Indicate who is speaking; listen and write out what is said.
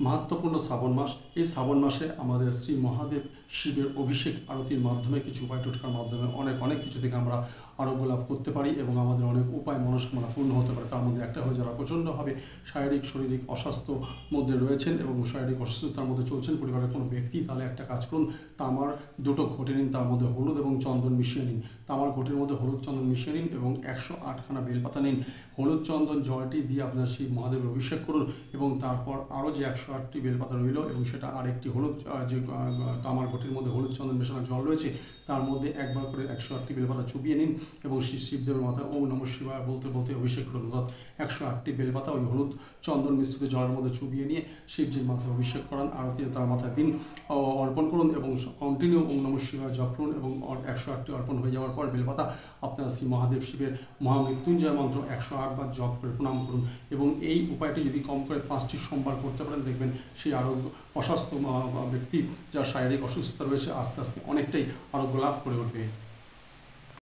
Speaker 1: महत्वपूर्ण श्रावण मास श्रावण मासे हमारे श्री महादेव शिवेर अभिषेक आरतिर माध्यमे किछु उपाय टोटकार माध्यमे अनेक अनेक किछु थेके आमरा आरोग्य लाभ करते पारी एबं आमादेर अनेक उपाय मनस्कामना पूर्ण होते पारे। तार मধ্যে একটা হলো যারা প্রচণ্ডভাবে শারীরিক অস্বাস্থ্য মধ্যে রয়েছেন এবং শারীরিক অসুস্থতার মধ্যে চলছেন পরিবারের কোনো ব্যক্তি, তাহলে একটা কাজ করুন, তামার দুটো ঘটে নিন, তার মধ্যে হলুদ এবং চন্দন মিশিয়ে নিন। তামার ঘটের মধ্যে হলুদ চন্দন মিশিয়ে নিন এবং 108খানা বেলপাতা নিন। হলুদ চন্দন জলটি দিয়ে আপনার শিব মহাদেবের অভিষেক করুন এবং তারপর আরও যে 108টি বেলপাতা রইল এবং সেটা আরেকটি হলুদ যে তামার ঘটির মধ্যে হলুদ চন্দন মেশানো জল রয়েছে তার মধ্যে একবার করে 108টি বেলপাতা চুবিয়ে নিন এবং শ্রী শিবদেবের মাথায় ওম নমঃ শিবায় বলতে বলতে অভিষেক করুন। অর্থাৎ 108টি বেলপাতা ওই হলুদ চন্দন মিশ্রিত জলের মধ্যে চুবিয়ে নিয়ে শিবজির মাথায় অভিষেক করান, আরতি তার মাথায় দিন, অর্পণ করুন এবং কন্টিনিউ ওম নমঃ শিবায় জপ করুন এবং 108টি অর্পণ হয়ে যাওয়ার পর বেলপাতা আপনার শ্রী মহাদেব শিবের মহামৃত্যুঞ্জয় মন্ত্র 108 বার জপ করে প্রণাম করুন। এবং এই উপায়টি যদি কম করে 5টি সোমবার করতে পারেন দেখবেন সেই আরোগ্য অস্বাস্থ্য ব্যক্তি যার শারীরিক অসুস্থতা রয়েছে আস্তে আস্তে অনেকটাই আরোগ্য লাভ করে উঠবে।